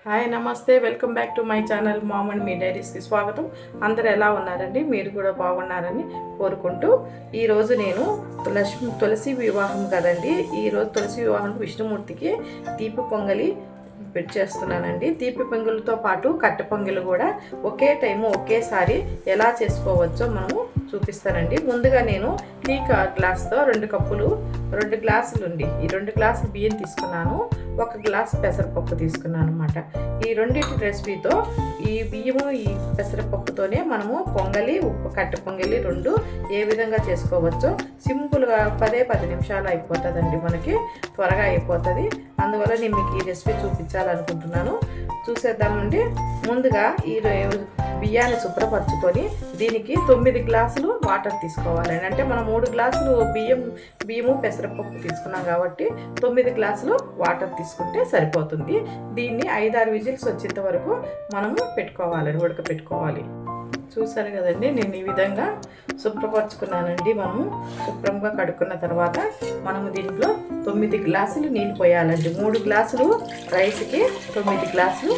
Hi నమస్తే welcome back to my channel mom and me డైరీస్కి స్వాగతం. అందరూ ఎలా ఉన్నారండి? మీరు కూడా బాగున్నారని కోరుకుంటూ ఈరోజు నేను తులసి వివాహం కదండి. ఈరోజు తులసి వివాహం విష్ణుమూర్తికి తీపి పొంగలి చేస్తున్నానండి. తీపి పొంగలితో పాటు కట్టె పొంగలి కూడా ఒకే టైము ఒకేసారి ఎలా చేసుకోవచ్చో మనము చూపిస్తానండి. ముందుగా నేను టీ గ్లాస్తో 2 గ్లాసులు ఉండి ఈ 2 గ్లాసులు బియ్యం తీసుకున్నాను. 1 గ్లాసు పెసరపప్పు తీసుకున్నాను అనమాట. ఈ రెండింటి రెసిపీతో ఈ బియ్యము ఈ పెసరపప్పుతోనే మనము పొంగలి కట్టె పొంగలి 2 ఏ విధంగా చేసుకోవచ్చో సింపుల్గా 10 నిమిషాలు అయిపోతుందండి. మనకి త్వరగా అయిపోతుంది. అందువల్ల నేను మీకు ఈ రెసిపీ చూపించాలనుకుంటున్నాను. చూసేద్దామండి. ముందుగా ఈ బియ్యాన్ని శుభ్రపరచుకొని దీనికి 9 గ్లాసులు వాటర్ తీసుకోవాలండి. అంటే మనం 3 గ్లాసులు బియ్యము పెసరపప్పు తీసుకున్నాం కాబట్టి 9 గ్లాసులు వాటర్ తీసుకుంటే సరిపోతుంది. దీన్ని 5-6 విజిల్స్ వచ్చేంత వరకు మనము ఉడకపెట్టుకోవాలి. చూసారు కదండి, నేను ఈ విధంగా శుభ్రపరచుకున్నానండి. మనము శుభ్రంగా కడుక్కున్న తర్వాత మనము దీంట్లో 9 గ్లాసులు నీళ్ళు పోయాలండి. 3 గ్లాసులు రైస్కి 9 గ్లాసులు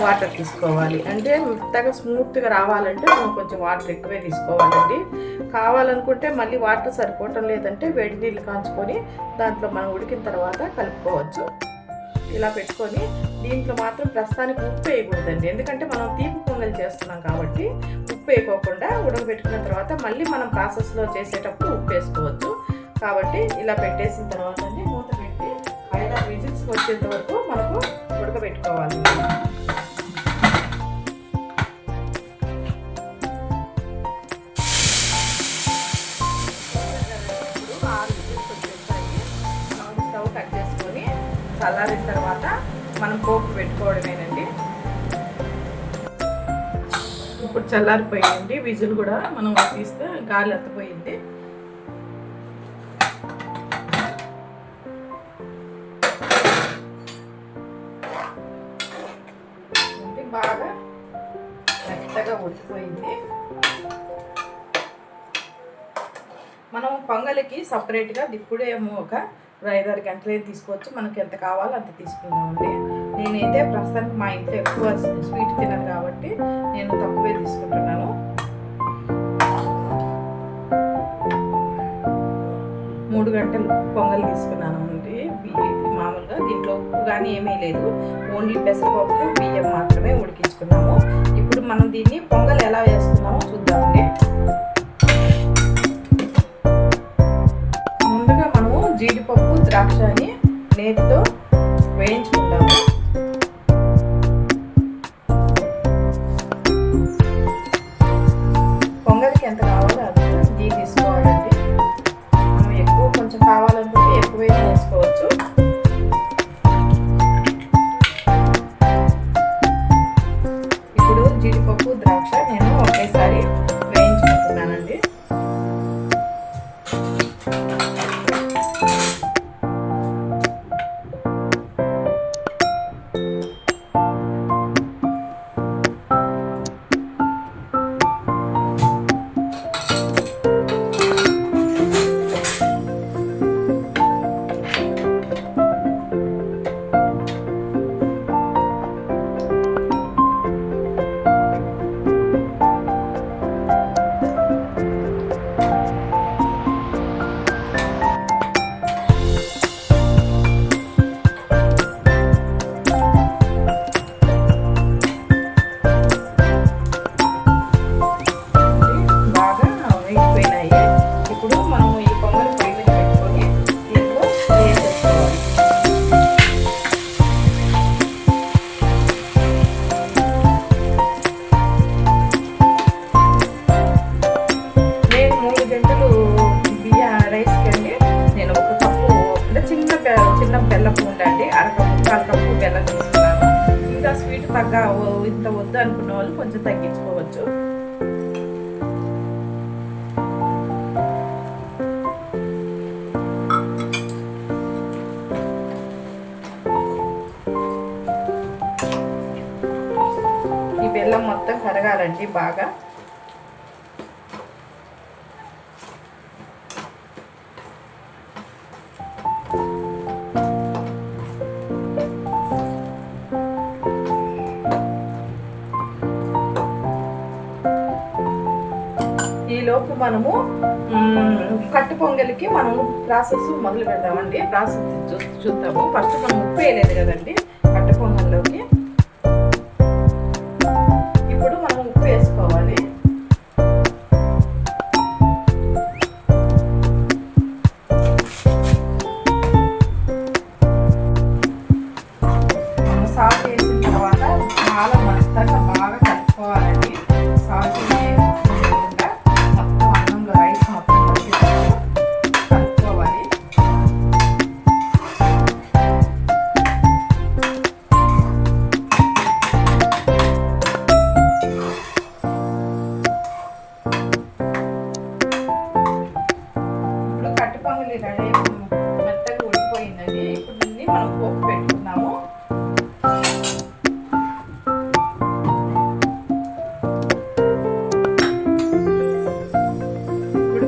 వాటర్ తీసుకోవాలి. అంటే మెత్తగా స్మూత్గా రావాలంటే మనం కొంచెం వాటర్ ఎక్కువే తీసుకోవాలండి. కావాలనుకుంటే మళ్ళీ వాటర్ సరిపోవటం లేదంటే వేడి నీళ్ళు కాంచుకొని దాంట్లో మనం ఉడికిన తర్వాత కలుపుకోవచ్చు. ఇలా పెట్టుకొని దీంట్లో మాత్రం ప్రస్తుతానికి ఉప్పు వేయకూడదండి. ఎందుకంటే మనం తీపి పొంగల్ చేస్తున్నాం కాబట్టి ఉప్పు వేయకోకుండా ఉడకబెట్టుకున్న తర్వాత మళ్ళీ మనం ప్రాసెస్లో చేసేటప్పుడు ఉప్పు వేసుకోవచ్చు. కాబట్టి ఇలా పెట్టేసిన తర్వాత మూత పెట్టి 5-6 విజిల్స్ వచ్చేంత వరకు మనకు ఉడకబెట్టుకోవాలి. చల్లారిన తర్వాత మనం పోపు పెట్టుకోవడమేనండి. ఇప్పుడు చల్లారిపోయింది. విజిల్ కూడా మనం తీస్తే గాలి అత్తపోయింది. బాగా మెత్తగా ఉడికిపోయింది. మనం పొంగలికి సపరేట్గా ఇప్పుడేమో ఒక 5-6 గంటలు తీసుకోవచ్చు. మనకి ఎంత కావాలో అంత తీసుకుందామండి. నేనైతే ప్రస్తుతానికి మా ఇంట్లో ఎక్కువ స్వీట్ తినను కాబట్టి నేను తక్కువే తీసుకుంటున్నాను. మూడు గంటలు పొంగల్ తీసుకున్నాను అండి. మామూలుగా దీంట్లో ఉప్పు కానీ ఏమీ లేదు, ఓన్లీ పెసరపప్పు బియ్యం మాత్రమే ఉడికించుకున్నాము. ఇప్పుడు మనం దీన్ని పొంగల్ ఎలా వేసుకున్నామో చూద్దామండి. జీడిపప్పు ద్రాక్షని నేతితో వేయించుకుంటాము. పొంగలికి ఎంత కావాలో అది గీ తీసుకోవాలండి. మనం ఎక్కువ కొంచెం కావాలనుకుంటే ఎక్కువే వేసుకోవచ్చు. ఇప్పుడు జీడిపప్పు ద్రాక్ష నేను ఒకేసారి వేయించుకుంటున్నానండి. చిన్న బెల్లం ఉండండి, ముక్కాలు కప్పు బెల్లం తీసుకున్నాను. ఇంకా స్వీట్ ఇంత వద్దు అనుకున్న వాళ్ళు కొంచెం తగ్గించుకోవచ్చు. ఈ బెల్లం మొత్తం కరగాలండి బాగా. ఈలోపు మనము కట్టు పొంగలికి మనము ప్రాసెస్ మొదలు పెడదామండి. ప్రాసెస్ చూద్దాము. ఫస్ట్ మనం ఉప్పు వేయలేదు కదండి కట్టు పొంగల్లోకి. ఇప్పుడు మనం ఉప్పు వేసుకోవాలి. సాల్ట్ వేసిన తర్వాత చాలా మెత్తగా బాగా కలుపుకోవాలండి. సాల్ట్ లేకుండా మొత్తం అన్నంలో రైస్ మొత్తం కలుపుకోవాలి. ఇప్పుడు కట్టు పొంగలి రెడీ మెత్తగా ఉడికిపోయిందండి. ఇప్పుడు దీన్ని మనం పోపు పెట్టుకున్నాము.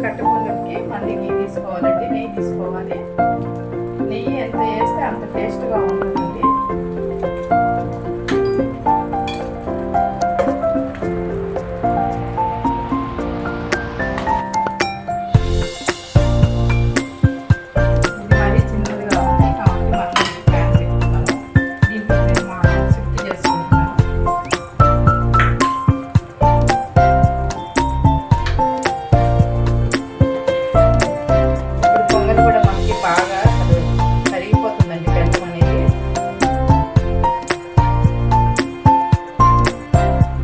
కట్టు పొంగలికి మళ్ళీ నెయ్యి తీసుకోవాలండి. నెయ్యి తీసుకోవాలి. నెయ్యి ఎంత వేస్తే అంత టేస్ట్గా ఉంటుందండి. ఇది మరీ చిన్నదిగా ఉన్నాయి కాబట్టి మనం ప్యాన్ పెట్టుకున్నాము. దీంట్లో నేను షిఫ్ట్ చేసుకుంటున్నాను. పొంగల్ కూడా మనకి బాగా కరిగిపోతుందండి బెల్లం అనేది.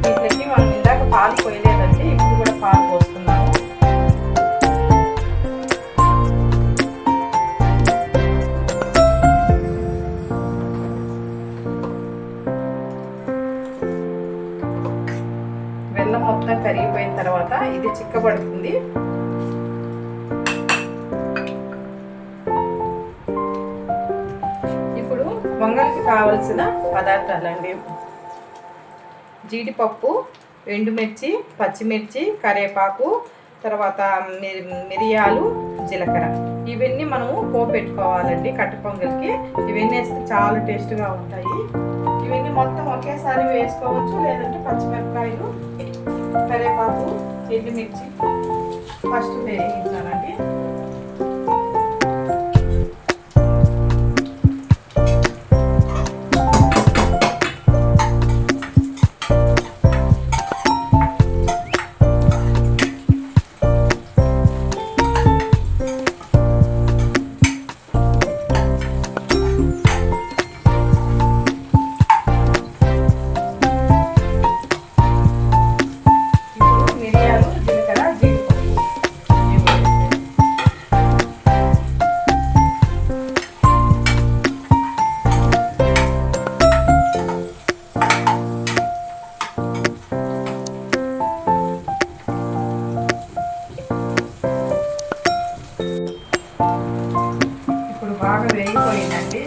దీంట్లోకి మనం ఇందాక పాలు పోయలేదండి, ఇప్పుడు కూడా పాలు పోస్తున్నాము. బెల్లం మొత్తం కరిగిపోయిన తర్వాత ఇది చిక్కబడుతుంది. పొంగల్కి కావలసిన పదార్థాలండి: జీడిపప్పు, ఎండుమిర్చి, పచ్చిమిర్చి, కరివేపాకు, తర్వాత మిరియాలు, జీలకర్ర. ఇవన్నీ మనము పోపు పెట్టుకోవాలండి కట్టు పొంగల్కి. ఇవన్నీ వేస్తే చాలా టేస్ట్గా ఉంటాయి. ఇవన్నీ మొత్తం ఒకేసారి వేసుకోవచ్చు, లేదంటే పచ్చిమిరపకాయలు, కరివేపాకు, ఎండుమిర్చి ఫస్ట్ వేయించాలండి. బాగా వేగిపోయిందండి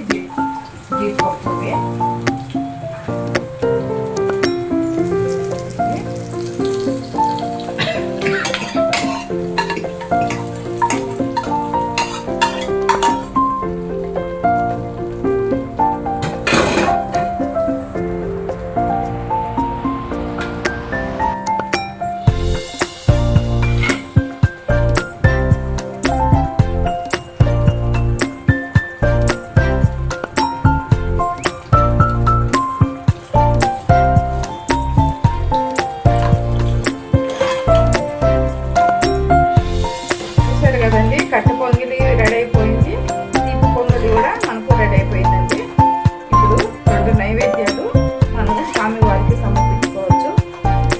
జీడిపప్పు. కట్టు పొంగలి రెడీ అయిపోయింది. తీపి పొంగలి కూడా మనకు రెడీ అయిపోయిందండి. ఇప్పుడు రెండు నైవేద్యాలు మనం స్వామివారికి సమర్పించుకోవచ్చు.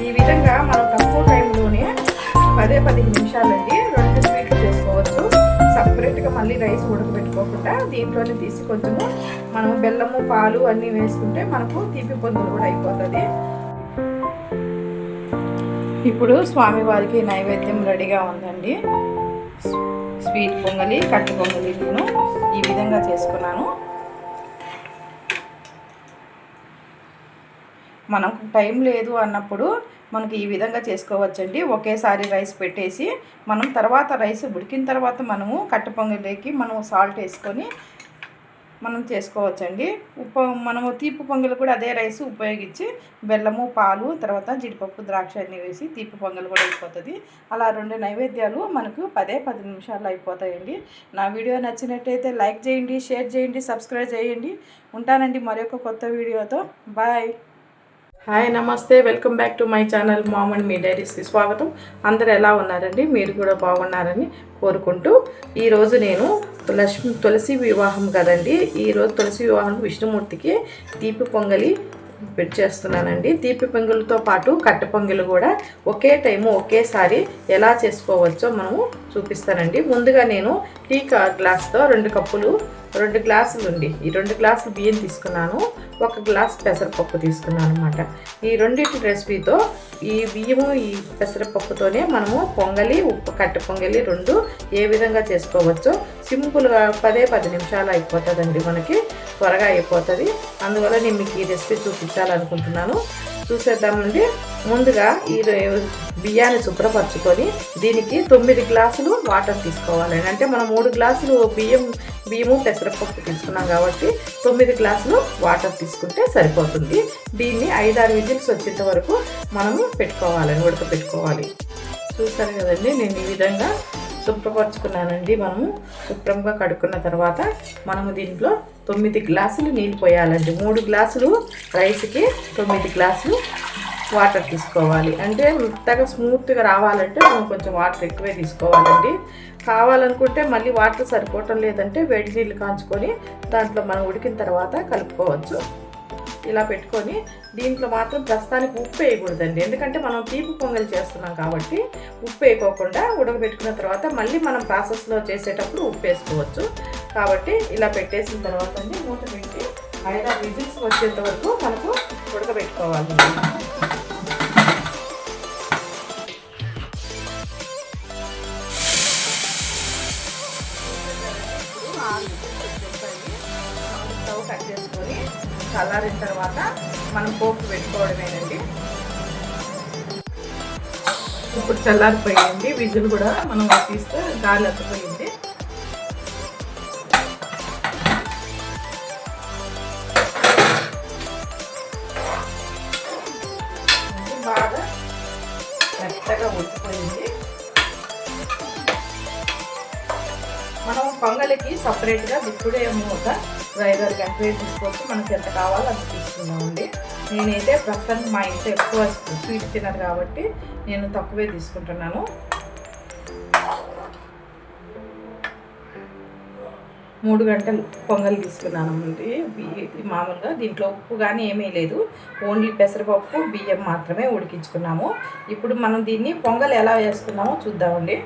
ఈ విధంగా మనం తక్కువ టైంలోనే 10-15 నిమిషాలండి 2 స్వీట్లు చేసుకోవచ్చు. సపరేట్గా మళ్ళీ రైస్ ఉడకబెట్టుకోకుండా దీంట్లోనే తీసి కొంచెము మనం బెల్లము, పాలు అన్నీ వేసుకుంటే మనకు తీపి పొంగలి కూడా అయిపోతుంది. ఇప్పుడు స్వామివారికి నైవేద్యం రెడీగా ఉందండి. స్వీట్ పొంగలి, కట్టు పొంగలి నేను ఈ విధంగా చేసుకున్నాను. మనకు టైం లేదు అన్నప్పుడు మనకి ఈ విధంగా చేసుకోవచ్చండి. ఒకేసారి రైస్ పెట్టేసి మనం తర్వాత రైస్ ఉడికిన తర్వాత మనము కట్టు పొంగలికి మనం సాల్ట్ వేసుకొని మనం చేసుకోవచ్చండి. మనము తీపి పొంగల్ కూడా అదే రైస్ ఉపయోగించి బెల్లము, పాలు, తర్వాత జీడిపప్పు, ద్రాక్ష అన్నీ వేసి తీపి పొంగల్ కూడా అయిపోతుంది. అలా 2 నైవేద్యాలు మనకు 10 నిమిషాల్లో అయిపోతాయండి. నా వీడియో నచ్చినట్టయితే లైక్ చేయండి, షేర్ చేయండి, సబ్స్క్రైబ్ చేయండి. ఉంటానండి మరొక కొత్త వీడియోతో. బాయ్. హాయ్, నమస్తే, welcome back to my channel mom and me డైరీస్కి స్వాగతం. అందరు ఎలా ఉన్నారండి? మీరు కూడా బాగున్నారని కోరుకుంటూ ఈరోజు నేను తులసి వివాహం కదండి. ఈరోజు తులసి వివాహం విష్ణుమూర్తికి తీపి పొంగలి చేస్తున్నానండి. తీపి పొంగలితో పాటు కట్టె పొంగలి కూడా ఒకే టైము ఒకేసారి ఎలా చేసుకోవచ్చో మనము చూపిస్తానండి. ముందుగా నేను టీ గ్లాస్తో 2 గ్లాసులు ఉండి ఈ 2 గ్లాసులు బియ్యం తీసుకున్నాను, 1 గ్లాస్ పెసరపప్పు తీసుకున్నాను అనమాట. ఈ రెండింటి రెసిపీతో ఈ బియ్యము ఈ పెసరపప్పుతోనే మనము పొంగలి, కట్టె పొంగలి 2 ఏ విధంగా చేసుకోవచ్చో సింపుల్గా 10 నిమిషాలు అయిపోతుందండి. మనకి త్వరగా అయిపోతుంది. అందువల్ల నేను మీకు ఈ రెసిపీ చూపించాలనుకుంటున్నాను. చూసేద్దామండి. ముందుగా ఈ బియ్యాన్ని శుభ్రపరచుకొని దీనికి 9 గ్లాసులు వాటర్ తీసుకోవాలండి. అంటే మనం 3 గ్లాసులు బియ్యము పెసరపప్పు తీసుకున్నాం కాబట్టి 9 గ్లాసులు వాటర్ తీసుకుంటే సరిపోతుంది. దీన్ని 5-6 విజిల్స్ వచ్చేంత వరకు మనము ఉడకపెట్టుకోవాలి. చూసారు కదండి, నేను ఈ విధంగా శుభ్రపరచుకున్నానండి. మనము శుభ్రంగా కడుక్కున్న తర్వాత మనము దీంట్లో 9 గ్లాసులు నీళ్ళు పోయాలండి. 3 గ్లాసులు రైస్కి 9 గ్లాసులు వాటర్ తీసుకోవాలి. అంటే మెత్తగా స్మూత్గా రావాలంటే మనం కొంచెం వాటర్ ఎక్కువే తీసుకోవాలండి. కావాలనుకుంటే మళ్ళీ వాటర్ సరిపోవటం లేదంటే వేడి నీళ్ళు కాంచుకొని దాంట్లో మనం ఉడికిన తర్వాత కలుపుకోవచ్చు. ఇలా పెట్టుకొని దీంట్లో మాత్రం ప్రస్తుతానికి ఉప్పు వేయకూడదండి. ఎందుకంటే మనం తీపి పొంగల్ చేస్తున్నాం కాబట్టి ఉప్పు వేయకోకుండా ఉడకబెట్టుకున్న తర్వాత మళ్ళీ మనం ప్రాసెస్లో చేసేటప్పుడు ఉప్పు వేసుకోవచ్చు. కాబట్టి ఇలా పెట్టేసిన తర్వాత మూత పెట్టి 5-6 విజిల్స్ వచ్చేంత వరకు మనకు ఉడకబెట్టుకోవాలి. స్టవ్ కట్ చేసుకొని చల్లారిన తర్వాత మనం పోపు పెట్టుకోవడమేనండి. ఇప్పుడు చల్లారిపోయింది. విజిల్ కూడా మనం తీస్తే గాలి అత్తపోయింది. బాగా మెత్తగా ఉడికిపోయింది. మనం పొంగలికి సపరేట్గా ఇప్పుడే మూత 5-6 గంటలు తీసుకోవచ్చు. మనకి ఎంత కావాలో అంత తీసుకున్నామండి. నేనైతే ప్రస్తుతానికి మా ఇంట్లో ఎక్కువ స్వీట్ తినరు కాబట్టి నేను తక్కువే తీసుకుంటున్నాను. 3 గంటలు పొంగల్ తీసుకున్నాను అండి. మామూలుగా దీంట్లో ఉప్పు కానీ ఏమీ లేదు, ఓన్లీ పెసరపప్పు బియ్యం మాత్రమే ఉడికించుకున్నాము. ఇప్పుడు మనం దీన్ని పొంగల్ ఎలా వేసుకున్నామో చూద్దామండి.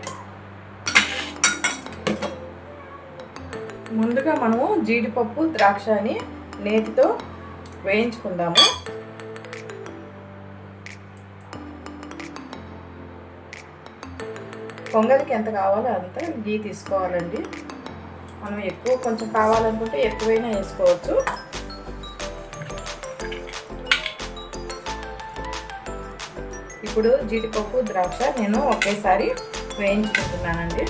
ముందుగా మనము జీడిపప్పు, ద్రాక్షని నేతితో వేయించుకుందాము. పొంగలికి ఎంత కావాలో అంత గీ తీసుకోవాలండి. మనం ఎక్కువ కొంచెం కావాలనుకుంటే ఎక్కువైనా వేసుకోవచ్చు. ఇప్పుడు జీడిపప్పు, ద్రాక్ష నేను ఒకేసారి వేయించుకుంటున్నానండి.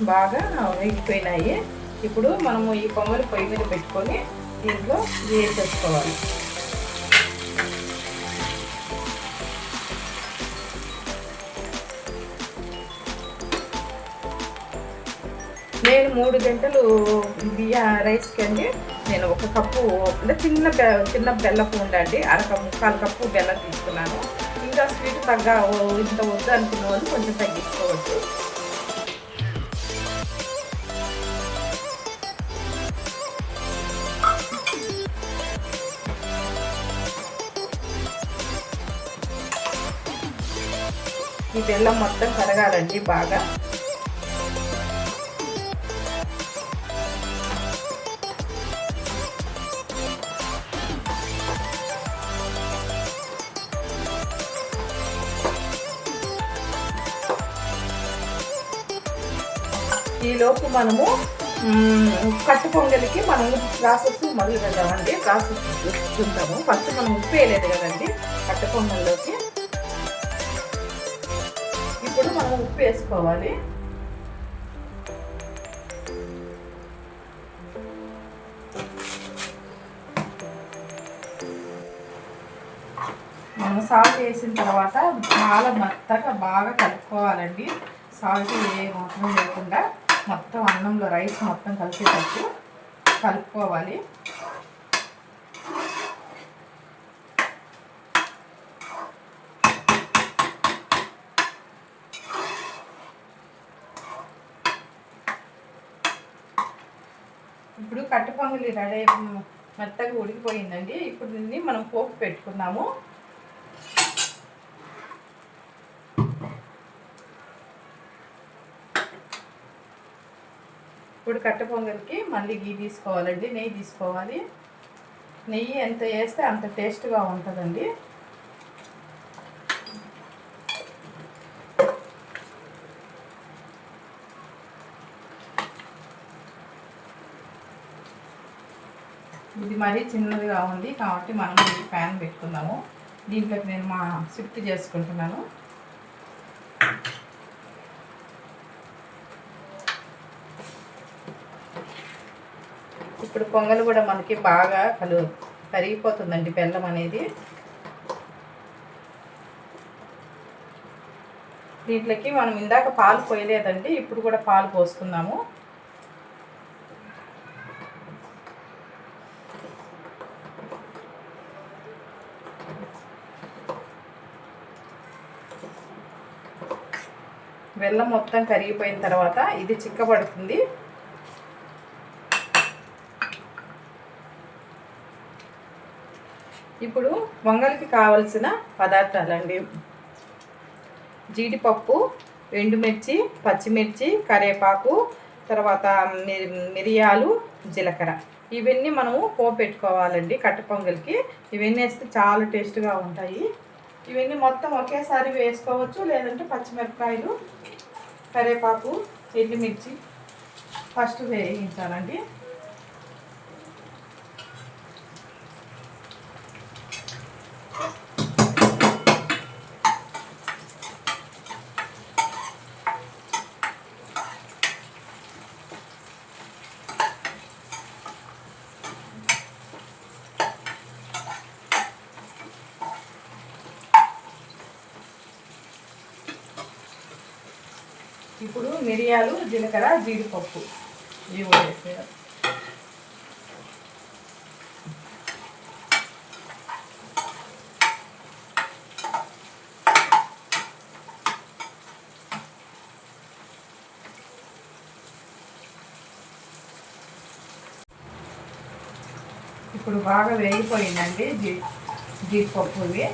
బాగా వేగిపోయినాయి. ఇప్పుడు మనము ఈ పొంగలి పొయ్యి మీద పెట్టుకొని దీంట్లో వేసేసుకోవాలి. నేను 3 గంటలు రైస్కి అండి నేను 1 కప్పు అంటే చిన్న బెల్లపు ఉండండి, 1/4 కప్పు బెల్లం తీసుకున్నాను. ఇంకా స్వీట్ ఇంత వద్దు అనుకున్న వాళ్ళు కొంచెం తగ్గించుకోవచ్చు. ఈ బెల్లం మొత్తం కరగాలండి బాగా. ఈలోపు మనము కట్టు పొంగలికి మనము ప్రాసెస్ మొదలు పెడదామండి. ప్రాసెస్ చూద్దాము. ఫస్ట్ మనం ఉప్పు వేయలేదు కదండి కట్టు పొంగల్లోకి. ఇప్పుడు మనం ఉప్పు వేసుకోవాలి. మనం సాల్ట్ వేసిన తర్వాత చాలా మెత్తగా బాగా కలుపుకోవాలండి. సాల్ట్ ఏ మాత్రం లేకుండా మొత్తం అన్నంలో రైస్ మొత్తం కలిసేటట్టు కలుపుకోవాలి. ఇప్పుడు కట్టు పొంగలి రెడీ మెత్తగా ఉడికిపోయిందండి. ఇప్పుడు దీన్ని మనం పోపు పెట్టుకున్నాము. ఇప్పుడు కట్ట పొంగలికి మళ్ళీ గీ తీసుకోవాలండి, నెయ్యి తీసుకోవాలి. నెయ్యి ఎంత వేస్తే అంత టేస్ట్గా ఉంటుందండి. ఇది మరీ చిన్నదిగా ఉంది కాబట్టి మనం ఈ ప్యాన్ పెట్టుకుందాము. దీంట్లోకి నేను షిఫ్ట్ చేసుకుంటున్నాను. ఇప్పుడు పొంగల్ కూడా మనకి బాగా కరిగిపోతుందండి బెల్లం అనేది. దీంట్లోకి మనం ఇందాక పాలు పోయలేదండి, ఇప్పుడు కూడా పాలు పోసుకుందాము. బెల్లం మొత్తం కరిగిపోయిన తర్వాత ఇది చిక్కబడుతుంది. ఇప్పుడు పొంగల్కి కావలసిన పదార్థాలండి: జీడిపప్పు, ఎండుమిర్చి, పచ్చిమిర్చి, కరివేపాకు, తర్వాత మిరియాలు, జీలకర్ర. ఇవన్నీ మనము పోపు పెట్టుకోవాలండి కట్ట పొంగల్కి. ఇవన్నీ వేస్తే చాలా టేస్ట్గా ఉంటాయి. ఇవన్నీ మొత్తం ఒకేసారి వేసుకోవచ్చు, లేదంటే పచ్చిమిరపకాయలు, కరివేపాకు, ఎండుమిర్చి ఫస్ట్ వేయించాలండి. ఇప్పుడు మిరియాలు, జీలకర్ర, జీడిపప్పు ఇవి కూడా వేసేయాలి. ఇప్పుడు బాగా వేగిపోయిందండి జీడిపప్పు ఇవి.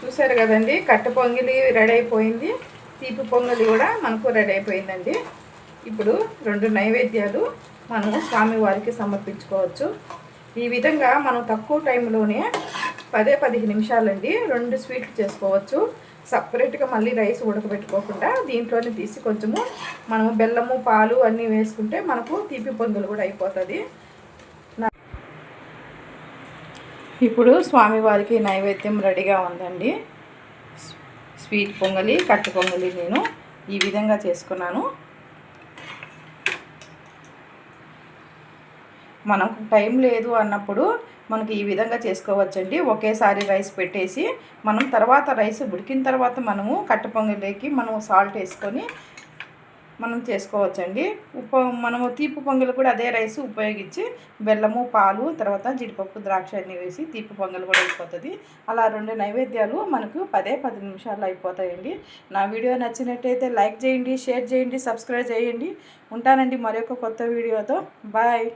చూసారు కదండి, కట్ట పొంగలి రెడీ అయిపోయింది. తీపి పొంగలి కూడా మనకు రెడీ అయిపోయిందండి. ఇప్పుడు 2 నైవేద్యాలు మనము స్వామివారికి సమర్పించుకోవచ్చు. ఈ విధంగా మనం తక్కువ టైంలోనే 10-15 నిమిషాలండి 2 స్వీట్లు చేసుకోవచ్చు. సపరేట్గా మళ్ళీ రైస్ ఉడకబెట్టుకోకుండా దీంట్లోనే తీసి కొంచెము మనము బెల్లము, పాలు అన్నీ వేసుకుంటే మనకు తీపి పొంగలి కూడా అయిపోతుంది. ఇప్పుడు స్వామివారికి నైవేద్యం రెడీగా ఉందండి. స్వీట్ పొంగలి, కట్టు పొంగలి నేను ఈ విధంగా చేసుకున్నాను. మనకు టైం లేదు అన్నప్పుడు మనకి ఈ విధంగా చేసుకోవచ్చండి. ఒకేసారి రైస్ పెట్టేసి మనం తర్వాత రైస్ ఉడికిన తర్వాత మనము కట్ట పొంగలికి మనం సాల్ట్ వేసుకొని మనం చేసుకోవచ్చండి. మనము తీపి పొంగల్ కూడా అదే రైస్ ఉపయోగించి బెల్లము, పాలు, తర్వాత జీడిపప్పు, ద్రాక్ష అన్నీ వేసి తీపి పొంగల్ కూడా అయిపోతుంది. అలా 2 నైవేద్యాలు మనకు 10 నిమిషాల్లో అయిపోతాయండి. నా వీడియో నచ్చినట్టయితే లైక్ చేయండి, షేర్ చేయండి, సబ్స్క్రైబ్ చేయండి. ఉంటానండి మరొక కొత్త వీడియోతో. బాయ్.